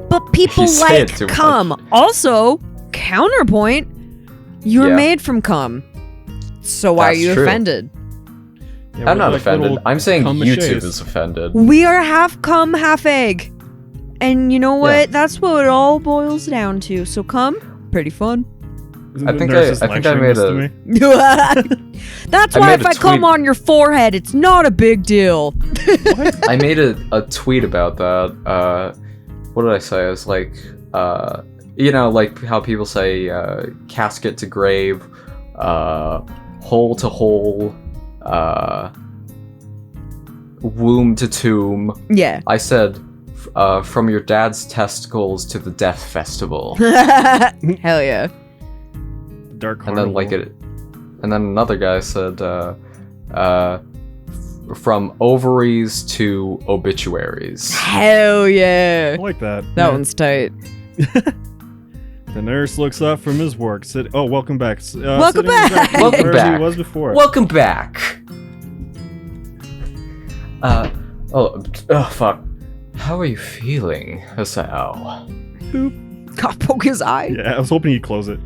But people You say it like too cum. much. Also, counterpoint, you're Yeah. made from cum. So why That's are you true. offended? Yeah, I'm we're not like offended. little I'm saying cum YouTube maches. is offended. We are half cum, half egg. And you know what? Yeah. That's what it all boils down to. So cum, pretty fun. Isn't I the think nurse I- just I think I lecturing made this to a- me? That's I why made if a I cum tweet- on your forehead, it's not a big deal. I made a tweet about that. What did I say? I was like, like how people say casket to grave, hole to hole, womb to tomb. Yeah. I said, from your dad's testicles to the death festival. Hell yeah. Dark And carnival. then and then another guy said, from ovaries to obituaries. Hell yeah. I like that. That Yeah. one's tight. The nurse looks up from his work. Welcome back. Welcome sitting back! exactly Welcome where back. he was before. Welcome back. Fuck. How are you feeling, Hasao? God, poke his eye. Yeah, I was hoping he'd close it.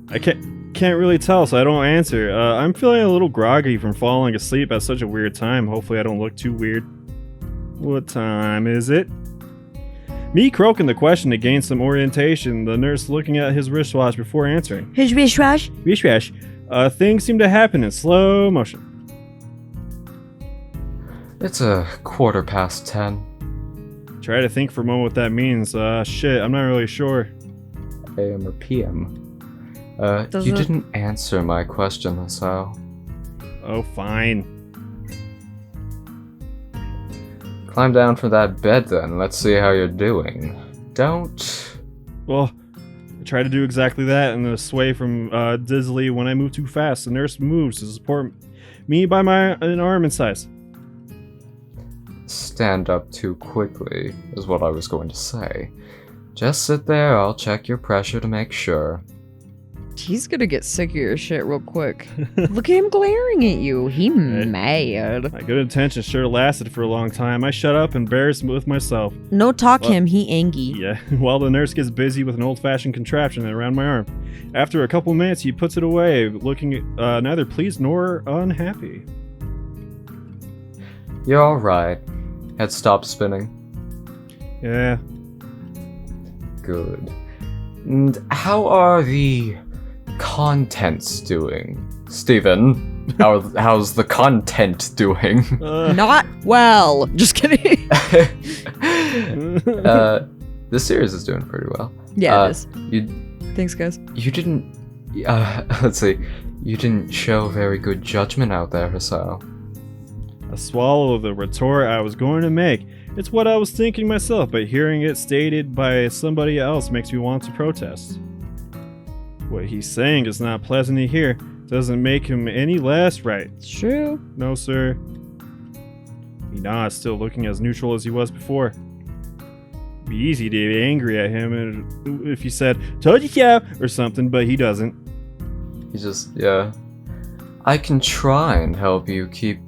I can't really tell, so I don't answer. I'm feeling a little groggy from falling asleep at such a weird time. Hopefully I don't look too weird. What time is it? Me croaking the question to gain some orientation, the nurse looking at his wristwatch before answering. His wristwatch. Wristwatch. Things seem to happen in slow motion. It's 10:15. Try to think for a moment what that means. Shit, I'm not really sure. AM or PM. Does You it- didn't answer my question, Hasao. Oh, fine. Climb down from that bed then. Let's see how you're doing. Don't. Well, I try to do exactly that and then sway from dizzily when I move too fast. The nurse moves to support me by an arm in size. Stand up too quickly, is what I was going to say. Just sit there, I'll check your pressure to make sure. He's gonna get sick of your shit real quick. Look at him glaring at you. He mad. My good intentions sure lasted for a long time. I shut up and embarrassed with myself. No talk What? him. He angry. Yeah, while the nurse gets busy with an old-fashioned contraption around my arm. After a couple minutes, he puts it away, looking neither pleased nor unhappy. You're alright. Head stopped spinning. Yeah, Good. And how are the contents doing? Steven, how's the content doing? Not well. Just kidding. This series is doing pretty well. Yeah, it is. You Thanks, guys. didn't. Let's see. You didn't show very good judgment out there, Hasao. a swallow of the retort I was going to make. It's what I was thinking myself, but hearing it stated by somebody else makes me want to protest. What he's saying is not pleasant to hear. Doesn't make him any less right. It's true. No, sir. He nods, still looking as neutral as he was before. It'd be easy to be angry at him if he said, "Told you so," or something, but he doesn't. He just, yeah. I can try and help you keep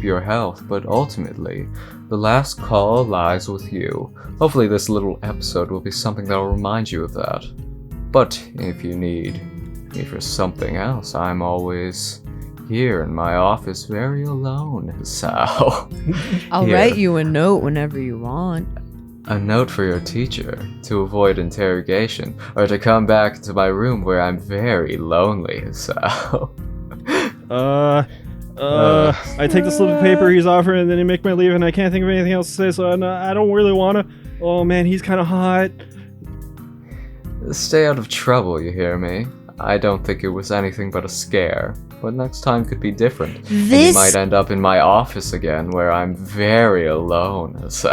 your health, but ultimately, the last call lies with you. Hopefully this little episode will be something that will remind you of that. But if you need me for something else, I'm always here in my office very alone, so... I'll Here. write you a note whenever you want. A note for your teacher, to avoid interrogation, or to come back to my room where I'm very lonely, so... I take the slip of paper he's offering and then he make my leave and I can't think of anything else to say, so I don't really want to. Oh man, he's kind of hot. Stay out of trouble, you hear me? I don't think it was anything but a scare, but next time could be different. And you This might end up in my office again, where I'm very alone, so...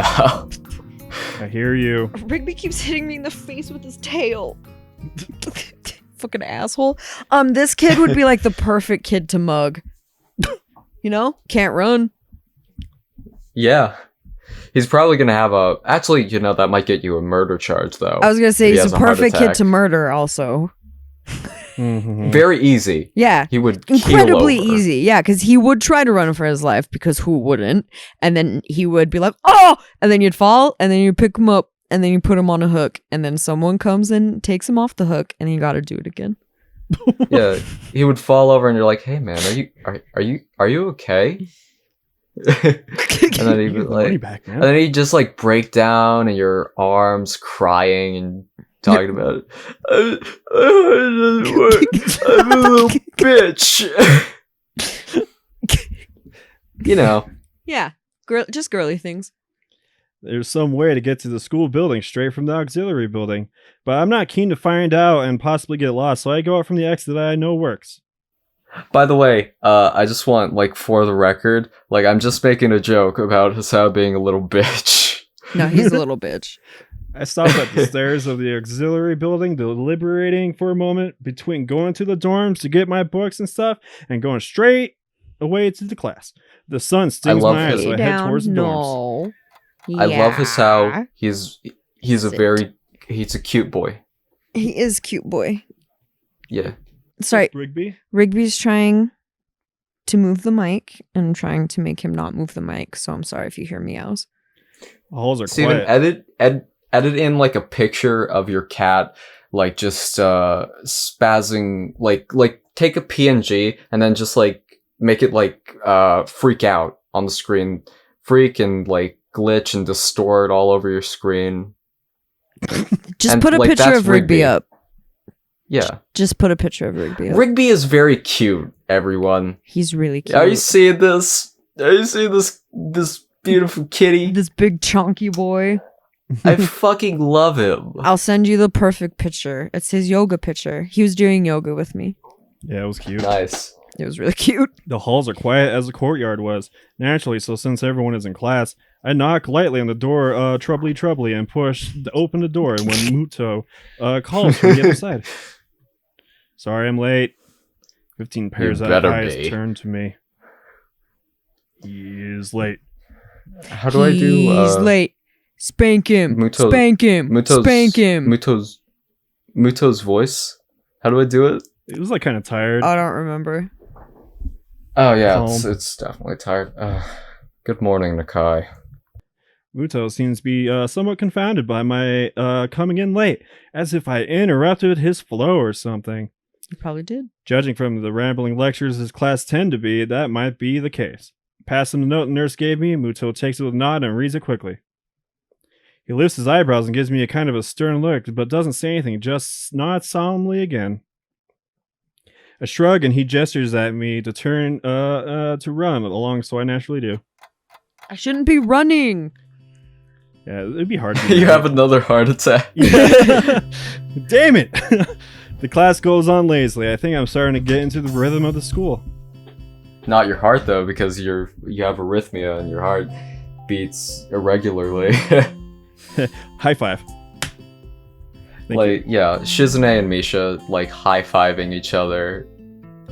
I hear you. Rigby keeps hitting me in the face with his tail. Fucking asshole. This kid would be like the perfect kid to mug. You know? Can't run. Yeah. He's probably gonna have a... Actually, you know, that might get you a murder charge, though. I was gonna say If he he's has a heart perfect kid attack. to murder also. Mhm. Very easy. Yeah. He would Incredibly keel over. easy. Yeah, because he would try to run for his life because who wouldn't? And then he would be like, oh! And then you'd fall and then you'd pick him up and then you put him on a hook, and then someone comes and takes him off the hook, and you gotta do it again. Yeah, he would fall over, and you're like, "Hey, man, are you okay?" And then he'd be Give the money like, back, and man. then he'd just like break down in your arms, crying and talking about it. I'm a little bitch. You know. Yeah, just girly things. There's some way to get to the school building straight from the auxiliary building, but I'm not keen to find out and possibly get lost, so I go out from the exit that I know works. By the way, I just want, like, for the record, like, I'm just making a joke about Hasao being a little bitch. No, he's a little bitch. I stopped at the stairs of the auxiliary building, deliberating for a moment between going to the dorms to get my books and stuff and going straight away to the class. The sun stings love my eyes, his- so I head towards the dorms. No. I love Hasao. Yeah. He's a cute boy. He is cute boy. Yeah. Sorry, Rigby? Rigby's trying to move the mic and I'm trying to make him not move the mic, so I'm sorry if you hear meows. Halls are Steven, quiet. edit in like a picture of your cat, like just spazzing, like take a PNG and then just like make it like freak out on the screen, freak and like glitch and distort all over your screen. Just And, put a like, picture that's of Rigby Rigby. up. Yeah, Just put a picture of Rigby up. Rigby is very cute. Everyone, He's really cute. are you seeing this? Are you seeing this beautiful kitty? This big chunky boy. I fucking love him. I'll send you the perfect picture. It's his yoga picture. He was doing yoga with me. Yeah, it was cute. Nice. It was really cute. The halls are quiet as the courtyard was. Naturally, so since everyone is in class, I knock lightly on the door, troubly, and open the door when Muto calls from the other side. Sorry, I'm late. 15 pairs of better eyes be. turn to me. He is late. How do I do? He's late. Spank him. Muto's- Spank him. Spank him. Muto's voice. How do I do it? It was like kind of tired. I don't remember. Oh yeah, Calm. it's definitely tired. Good morning, Nakai. Muto seems to be somewhat confounded by my coming in late, as if I interrupted his flow or something. You probably did. Judging from the rambling lectures his class tend to be, that might be the case. Pass him the note the nurse gave me, Muto takes it with a nod and reads it quickly. He lifts his eyebrows and gives me a kind of a stern look, but doesn't say anything, just nods solemnly again. A shrug, and he gestures at me to turn to run along, so I naturally do. I shouldn't be running. Yeah, it'd be hard to You have another heart attack. Damn it! The class goes on lazily. I think I'm starting to get into the rhythm of the school. Not your heart though, because you have arrhythmia and your heart beats irregularly. High five. Thank Like yeah, Shizune and Misha like high-fiving each other.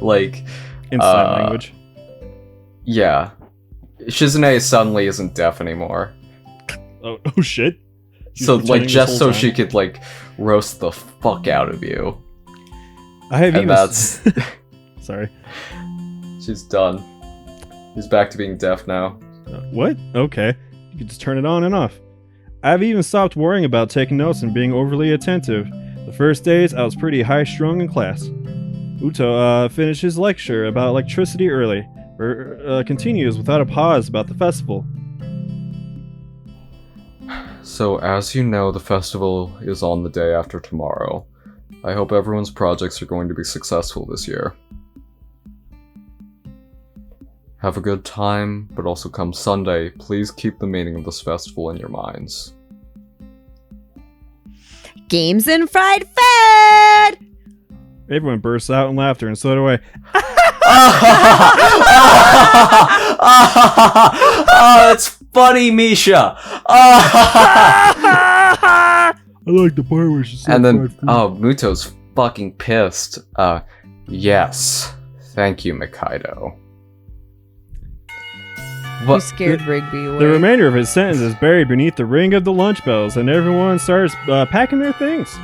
Like In sign language. yeah. Shizune suddenly isn't deaf anymore. Oh shit. She's So like pretending this just whole so time. she could like roast the fuck out of you. I have And even. that's Sorry. she's done. She's back to being deaf now. What? Okay. You can just turn it on and off. I've even stopped worrying about taking notes and being overly attentive. The first days, I was pretty high-strung in class. Uto finished his lecture about electricity early, continues without a pause about the festival. So as you know, the festival is on the day after tomorrow. I hope everyone's projects are going to be successful this year. Have a good time, but also come Sunday, please keep the meaning of this festival in your minds. Games and fried food. Everyone bursts out in laughter, and so do I. Oh, that's funny, Misha! I like the part where she said And then, fried food. oh, Muto's fucking pissed. Yes. Thank you, Mikaido. You What? scared Rigby away. The remainder of his sentence is buried beneath the ring of the lunch bells, and everyone starts packing their things.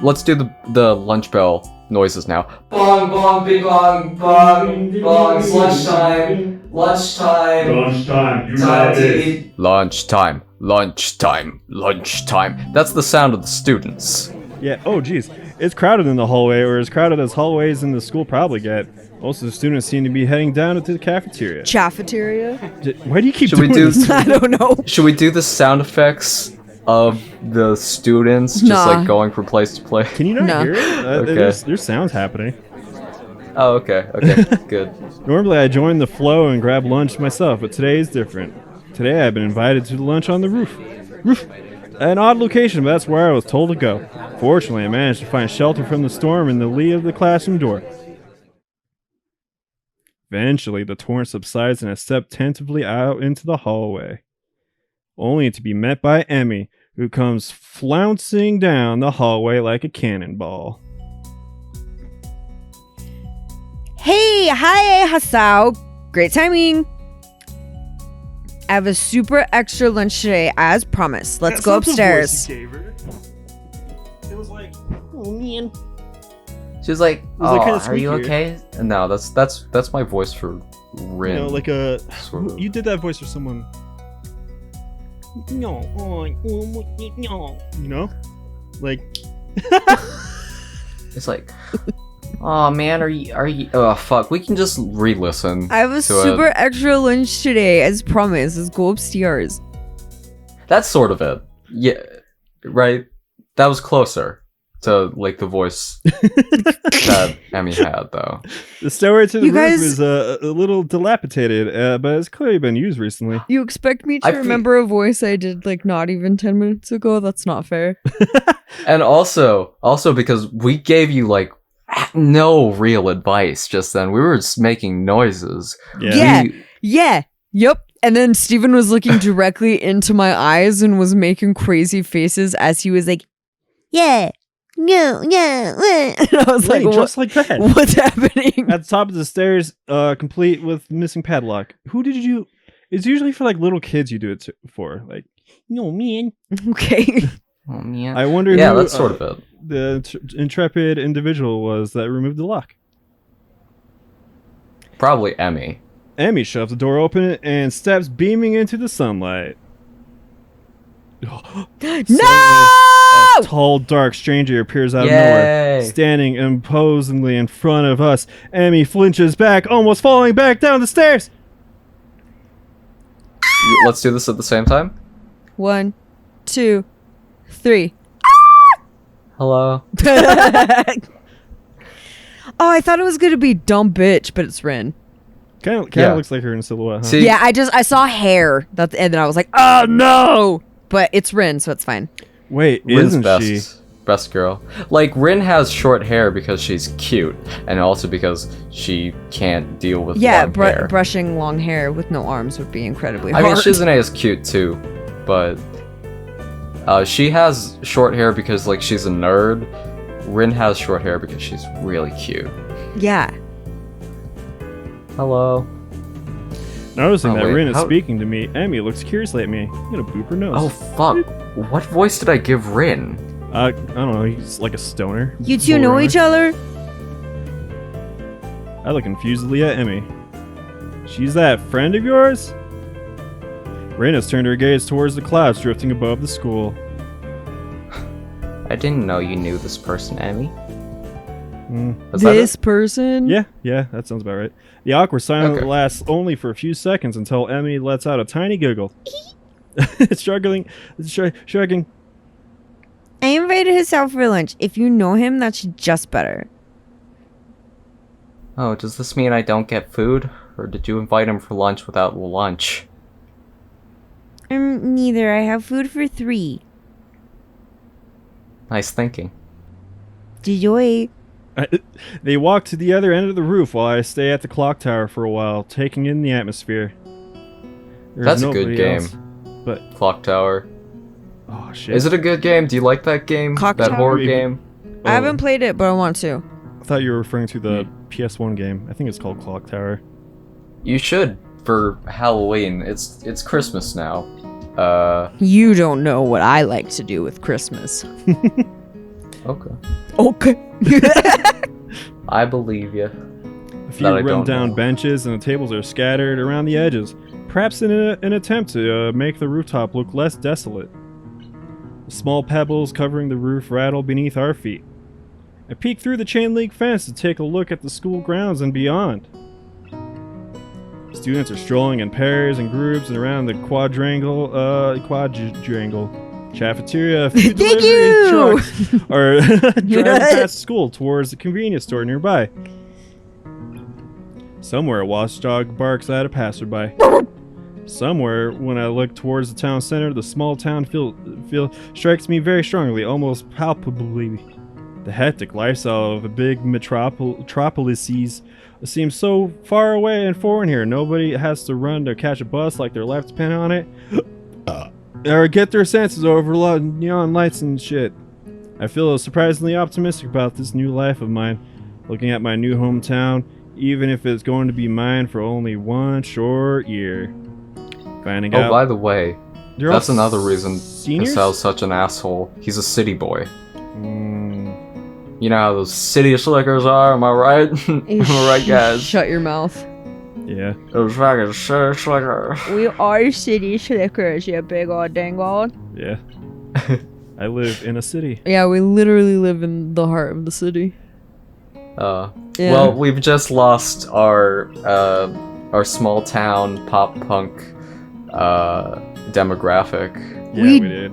Let's do the lunch bell noises now. Bong, bong, bing, bong, bong, bong, it's lunchtime, lunchtime, Lunchtime, time to eat. Lunchtime, Lunchtime, lunchtime. That's the sound of the students. Yeah, oh geez. It's crowded in the hallway, or as crowded as hallways in the school probably get. Most of the students seem to be heading down into the cafeteria. Cafeteria? Why do you keep Should we doing do- this? I don't know. Should we do the sound effects of the students just Nah. like going from place to place? Can you not No. hear it? Okay. There's sounds happening. Oh, okay, okay, good. Normally I join the flow and grab lunch myself, but today is different. Today I've been invited to lunch on the roof. An odd location, but that's where I was told to go. Fortunately, I managed to find shelter from the storm in the lee of the classroom door. Eventually, the torrent subsides and I step tentatively out into the hallway, only to be met by Emmy, who comes flouncing down the hallway like a cannonball. Hey, hi, Hasao. Great timing. I have a super extra lunch today, as promised. Let's go upstairs. It was like, oh man. She was like, Was that "Oh, kinda are you squeakier? okay?" No, that's my voice for Rin. You know, like a. Sort of. You did that voice for someone. No, no. You know? Like. It's like, oh man, are you? Oh fuck, we can just re-listen. I have a to super it. extra lunch today, as promised. Let's go upstairs. That's sort of it. Yeah, right. That was closer to like the voice that Emmy had, though. The stairway to the You roof guys- is a little dilapidated, but it's clearly been used recently. You expect me to I feel- remember a voice I did like not even 10 minutes ago? That's not fair. And also because we gave you like no real advice just then. We were just making noises. Yeah. We- Yeah. Yep. And then Steven was looking directly into my eyes and was making crazy faces as he was like, yeah, no, yeah. And I was Right, like, just like that. what's happening? At the top of the stairs, complete with missing padlock. Who did you? It's usually for like little kids. You do it for like, no man. Okay. Oh man. I wonder. Yeah, who, that's sort of it. the intrepid individual was that removed the lock. Probably Emmy. Emmy shoves the door open and steps beaming into the sunlight. No! A tall, dark stranger appears out of Yay. nowhere, standing imposingly in front of us. Emmy flinches back, almost falling back down the stairs. Let's do this at the same time. 1, 2, 3. Hello. Oh, I thought it was gonna be dumb bitch, but it's Rin. Kind of Yeah. looks like her in silhouette, huh? See, Yeah, I saw hair. And then I was like, oh no! But it's Rin, so it's fine. Wait, Rin's isn't best. she? Best girl. Like, Rin has short hair because she's cute, and also because she can't deal with Yeah, long hair. brushing long hair with no arms would be incredibly I hard. mean, Shizune is cute too, but she has short hair because, like, she's a nerd. Rin has short hair because she's really cute. Yeah. Hello. Noticing Oh, that wait, Rin is how- speaking to me, Emmy looks curiously at me. I'm gonna boop her nose. Oh, fuck. What voice did I give Rin? I don't know. He's like a stoner. You two know each other? I look confusedly at Emmy. She's that friend of yours? Rin has turned her gaze towards the clouds drifting above the school. I didn't know you knew this person, Emmy. Mm. Is that This it? person? Yeah, that sounds about right. The awkward silence Okay. lasts only for a few seconds until Emmy lets out a tiny giggle. Shrugging. I invited Hasao for lunch. If you know him, that's just better. Oh, does this mean I don't get food? Or did you invite him for lunch without lunch? Neither. I have food for 3. Nice thinking. Enjoy. They walk to the other end of the roof while I stay at the clock tower for a while, taking in the atmosphere. There's That's a good nobody game. else, but Clock Tower. oh shit! Is it a good game? Do you like that game? Clock that Tower? horror Maybe. game? I haven't played it, but I want to. I thought you were referring to the PS1 game. I think it's called Clock Tower. You should for Halloween. It's Christmas now. You don't know what I like to do with Christmas. Okay. Okay. I believe you. A few That I run don't down know. benches and the tables are scattered around the edges. perhaps in an attempt to make the rooftop look less desolate. The small pebbles covering the roof rattle beneath our feet. I peek through the chain link fence to take a look at the school grounds and beyond. Students are strolling in pairs and groups and around the quadrangle cafeteria. A few Thank delivery you! trucks are driving past school towards the convenience store nearby. Somewhere a watchdog barks at a passerby. Somewhere, when I look towards the town center, the small town feel strikes me very strongly, almost palpably. The hectic lifestyle of the big metropolises seems so far away and foreign here. Nobody has to run to catch a bus like their life depends on it. Or get their senses over neon lights and shit. I feel surprisingly optimistic about this new life of mine. Looking at my new hometown, even if it's going to be mine for only one short year. Finding out. Oh, by the way, They're that's all another reason seniors? Casal's such an asshole. He's a city boy. Mm, You know how those city slickers are, am I right? Am I right, guys? Shut your mouth. yeah. Those fucking city slickers. We are city slickers, you big old dingo. Yeah. I live in a city. Yeah, we literally live in the heart of the city. Yeah. Well, we've just lost our small town pop punk demographic. Yeah, We- we did.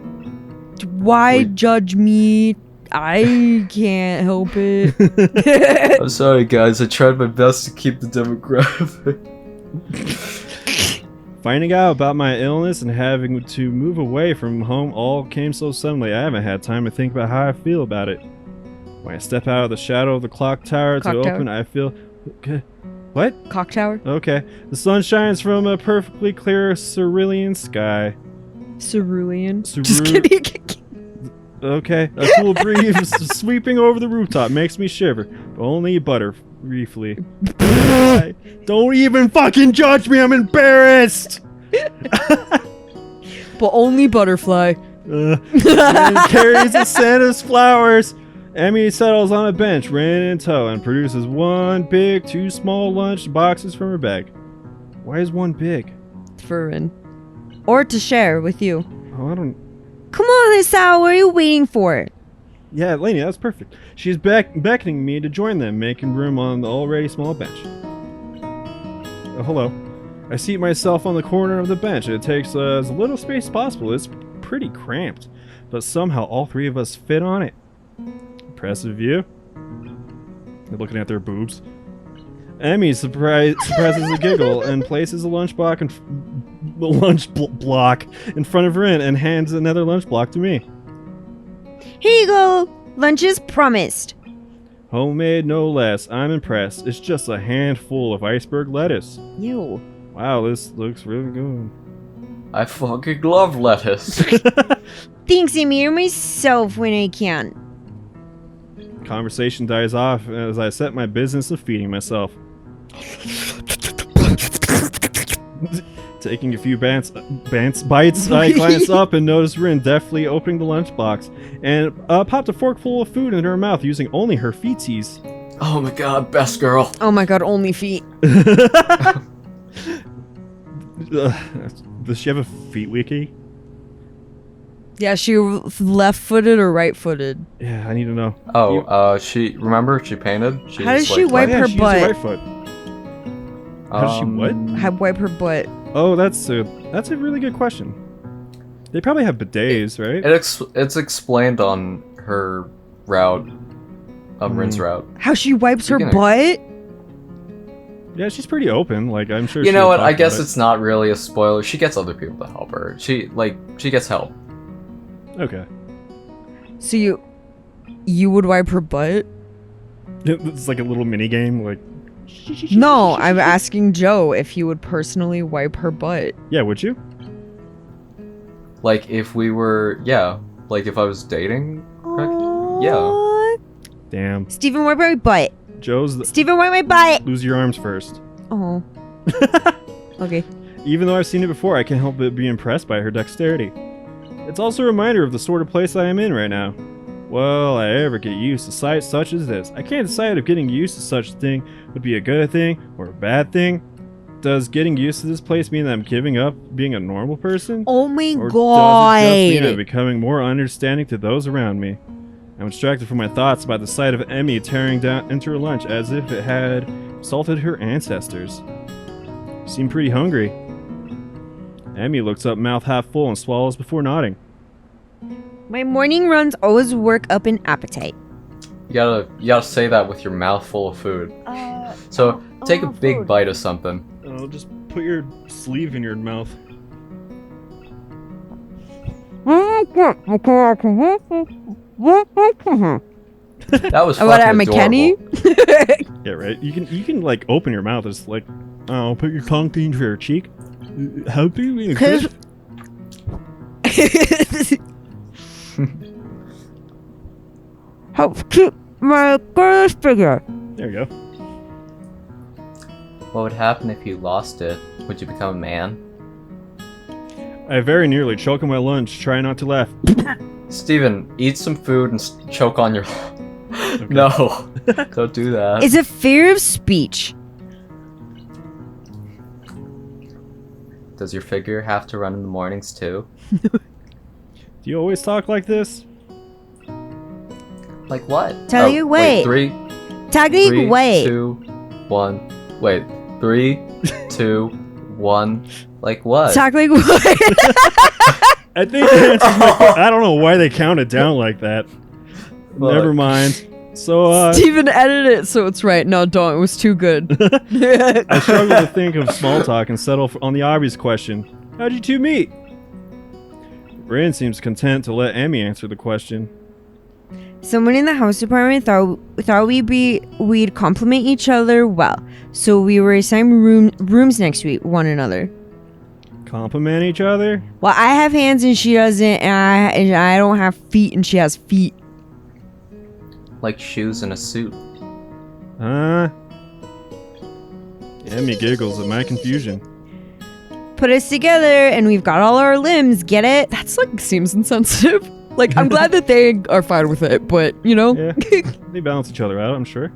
Why we- judge me? I can't help it. I'm sorry, guys. I tried my best to keep the demographic. Finding out about my illness and having to move away from home all came so suddenly. I haven't had time to think about how I feel about it. When I step out of the shadow of the clock tower Clock to tower? open, I feel... What? Cock tower? Okay. The sun shines from a perfectly clear cerulean sky. Cerulean. Ceru- Just kidding. Okay. A cool breeze sweeping over the rooftop makes me shiver, but only butter briefly. Don't even fucking judge me, I'm embarrassed! But only butterfly. And carries a scent of flowers. Emmy settles on a bench, rein in tow, and produces one big, two small lunch boxes from her bag. Why is one big? For Rin. Or to share with you. Oh, I don't... Come on, Isao, what are you waiting for? Yeah, Lainey, that's perfect. She's beckoning me to join them, making room on the already small bench. Oh, hello. I seat myself on the corner of the bench. It takes as little space as possible. It's pretty cramped, but somehow all three of us fit on it. Impressive view. They're looking at their boobs. Emmy suppresses a giggle and places a lunch block in front of Rin and hands another lunch block to me. Here you go. Lunch is promised. Homemade, no less. I'm impressed. It's just a handful of iceberg lettuce. Ew. Wow, this looks really good. I fucking love lettuce. Thanks, I mirror myself when I can. Conversation dies off as I set my business of feeding myself. Taking a few bites, I glance up and notice Rin deftly opening the lunchbox and popped a forkful of food in her mouth using only her feetsies. Oh my god, best girl. Oh my god, only feet. Does she have a feet wiki? Yeah, she left-footed or right-footed? Yeah, I need to know. Oh, she painted? She How just, does she wipe yeah, her she butt? used her right foot. How does she what? Wipe her butt. Oh, that's a really good question. They probably have bidets, right? It's explained on her route, Rin's route. How she wipes her Speaking of- butt? Yeah, she's pretty open. Like, I'm sure. You know she'll what? talk I guess about it's not really a spoiler. She gets other people to help her. She gets help. it. Okay. So you would wipe her butt? It's like a little mini game. Like, No, I'm asking Joe if he would personally wipe her butt. yeah, would you? Like if we were, yeah, like if I was dating. Yeah. Aw. Damn. Steven, wipe my butt. Joe's the Steven, wipe my butt. lose your arms first. Oh. Okay. Even though I've seen it before, I can't help but be impressed by her dexterity. It's also a reminder of the sort of place I am in right now. Will I ever get used to sights such as this? I can't decide if getting used to such a thing would be a good thing or a bad thing. Does getting used to this place mean that I'm giving up being a normal person? Oh my Or god. does it just mean I'm becoming more understanding to those around me? I'm distracted from my thoughts by the sight of Emmy tearing down into her lunch as if it had assaulted her ancestors. She seemed pretty hungry. Emmy looks up, mouth half full, and swallows before nodding. My morning runs always work up an appetite. You gotta say that with your mouth full of food. So take a big bite of something. Oh, just put your sleeve in your mouth. That was What fucking am I, Kenny? adorable. Yeah, right. You can like open your mouth. It's like, oh, put your tongue into your cheek. Help you. Help keep my girl's figure. There you go. What would happen if you lost it? Would you become a man? I very nearly choke on my lunch. Try not to laugh. Steven, eat some food and choke on your... No, don't do that. Is it fear of speech? Does your figure have to run in the mornings too? Do you always talk like this? Like what? Tell you wait. wait. Three, Three, wait. 2, 1. Wait. 3, 2, 1. Like what? Talk like what? I think the answer's my question. I don't know why they count it down like that. Look. Never mind. So, Steven edited it so it's right. No, don't. It was too good. I struggle to think of small talk and settle on the obvious question. How'd you two meet? Rin seems content to let Emmy answer the question. Someone in the house department thought we'd compliment each other well, so we were assigned rooms next to one another. Compliment each other? Well, I have hands and she doesn't, and I don't have feet and she has feet. Like shoes in a suit. Emmy giggles at my confusion. Put us together and we've got all our limbs, get it? That's like, seems insensitive. Like, I'm glad that they are fine with it, but, you know. Yeah, they balance each other out, I'm sure.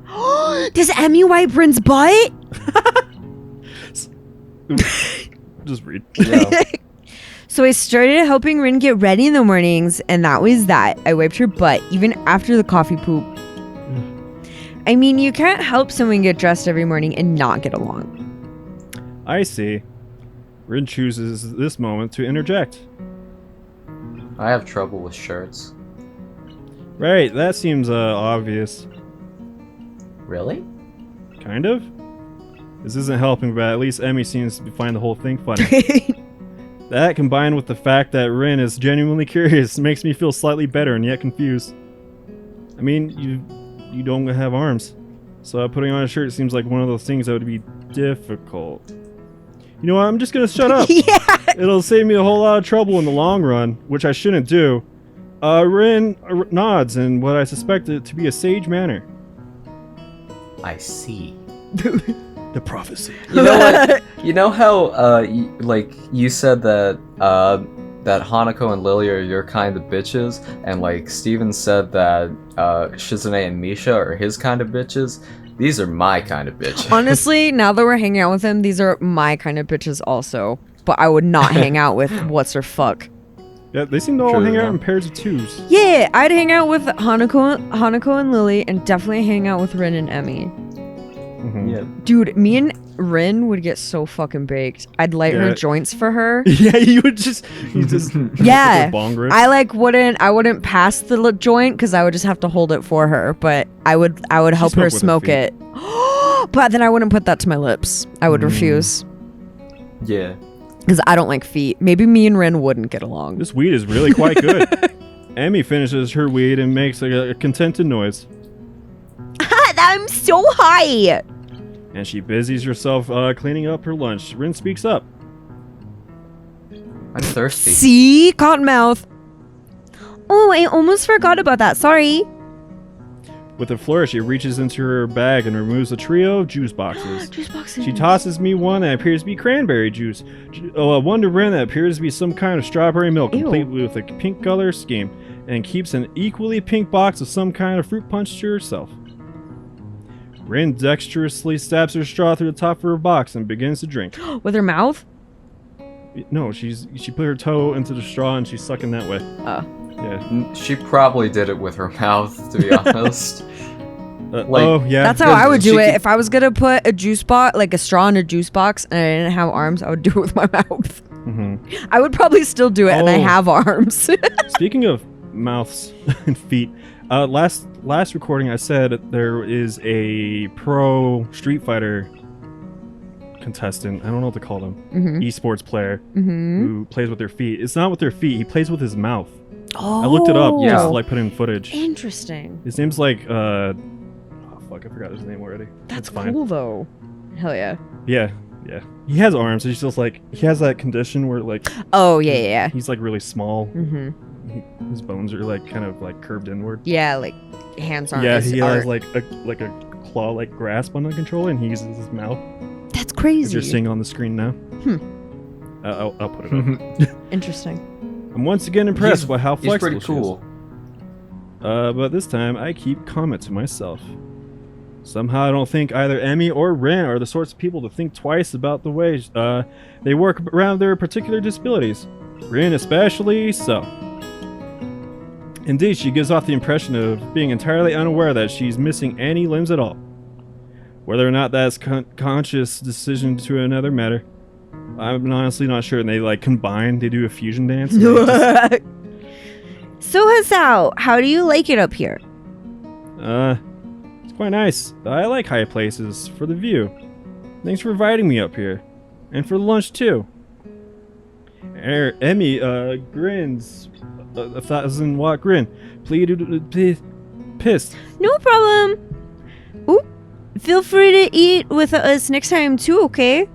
Does Emmy wipe Bryn's butt? Just read. Yeah. So I started helping Rin get ready in the mornings, and that was that. I wiped her butt, even after the coffee poop. I mean, you can't help someone get dressed every morning and not get along. I see. Rin chooses this moment to interject. I have trouble with shirts. Right, that seems obvious. Really? Kind of? This isn't helping, but at least Emmy seems to find the whole thing funny. That, combined with the fact that Rin is genuinely curious, makes me feel slightly better and yet confused. I mean, you don't have arms, so putting on a shirt seems like one of those things that would be difficult. You know what, I'm just gonna shut up. Yeah. It'll save me a whole lot of trouble in the long run, which I shouldn't do. Rin nods in what I suspect it to be a sage manner. I see. The prophecy. You know what? You know how, you said that, that Hanako and Lily are your kind of bitches, and, like, Steven said that, Shizune and Misha are his kind of bitches? These are my kind of bitches. Honestly, now that we're hanging out with him, these are my kind of bitches also. But I would not hang out with what's her fuck. Yeah, they seem to all True hang out enough. in pairs of twos. Yeah, I'd hang out with Hanako and Lily, and definitely hang out with Rin and Emmy. Mhm. Yeah. Dude, me and Rin would get so fucking baked. I'd light her Yeah. joints for her. Yeah, you just Yeah. bong rip. I wouldn't pass the joint because I would just have to hold it for her, but I would help smoke her with her smoke feet. it. But then I wouldn't put that to my lips. I would refuse Yeah. because I don't like feet. Maybe me and Rin wouldn't get along. This weed is really quite good. Emmy finishes her weed and makes a contented noise. I'm so high. And she busies herself cleaning up her lunch. Rin speaks up. I'm thirsty. See, cottonmouth. Oh, I almost forgot about that. Sorry. With a flourish, she reaches into her bag and removes a trio of juice boxes. Juice boxes. She tosses me one that appears to be cranberry juice. One to Rin that appears to be some kind of strawberry milk, Ew. complete with a pink color scheme, and keeps an equally pink box of some kind of fruit punch to herself. Rin dexterously stabs her straw through the top of her box and begins to drink. With her mouth? No, she put her toe into the straw and she's sucking that way. Oh. Yeah. She probably did it with her mouth, to be honest. Oh, yeah. That's how I would do she it. could- If I was gonna put a juice box, like a straw in a juice box, and I didn't have arms, I would do it with my mouth. I would probably still do it, and I Oh. have arms. Speaking of mouths and feet, last recording I said there is a pro Street Fighter contestant. I don't know what to call them. Esports player who plays with their feet. It's not with their feet. He plays with his mouth. Oh. I looked it up. Yeah. Just to, like put in footage. Interesting. His name's like oh fuck, I forgot his name already. That's fine. cool though. Hell yeah. Yeah. He has arms. He's just like he has that condition where like Oh yeah. he's like really small. Mm-hmm. His bones are like kind of like curved inward. Yeah, like hands on. Yeah, his he art. has like a claw like grasp on the controller and he uses his mouth. That's As crazy. you're seeing on the screen now. I'll put it up. Interesting. I'm once again impressed by how He's flexible pretty cool. she is. But this time I keep comment to myself. Somehow I don't think either Emmy or Ren are the sorts of people to think twice about the way they work around their particular disabilities. Ren especially so. Indeed, she gives off the impression of being entirely unaware that she's missing any limbs at all. Whether or not that's conscious decision to another matter, I'm honestly not sure. And they like combine, they do a fusion dance. And they just- So Hasao, how do you like it up here? It's quite nice. I like high places for the view. Thanks for inviting me up here. And for lunch too. Emmy grins a 1,000-watt grin. Please pissed. No problem. Ooh, feel free to eat with us next time too, okay?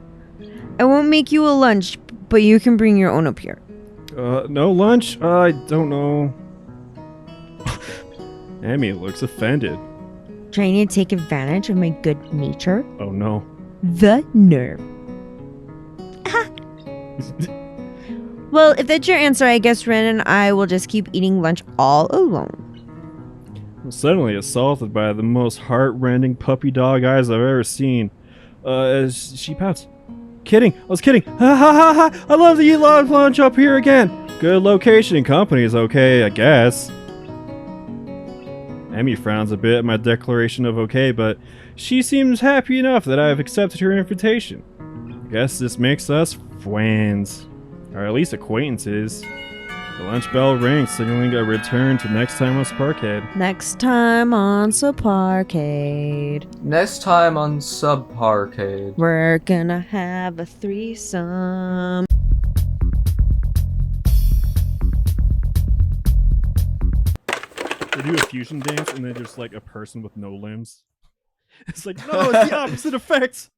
I won't make you a lunch, but you can bring your own up here. No lunch? I don't know. Emmy looks offended. Trying to take advantage of my good nature? Oh no. The nerve. Well, if that's your answer, I guess Ren and I will just keep eating lunch all alone. I'm suddenly assaulted by the most heart-rending puppy dog eyes I've ever seen. As she pouts. Kidding! I was kidding! Ha ha ha ha! I love to eat lunch up here again! Good location and company is okay, I guess. Emmy frowns a bit at my declaration of okay, but she seems happy enough that I've accepted her invitation. Guess this makes us friends. Or at least acquaintances. The lunch bell rings, signaling a return to next time on Sparkhead. Next time on Sparkade, Next time on Subparcade. we're gonna have a threesome. They do a fusion dance and then just like a person with no limbs. It's like, no, it's the opposite effect.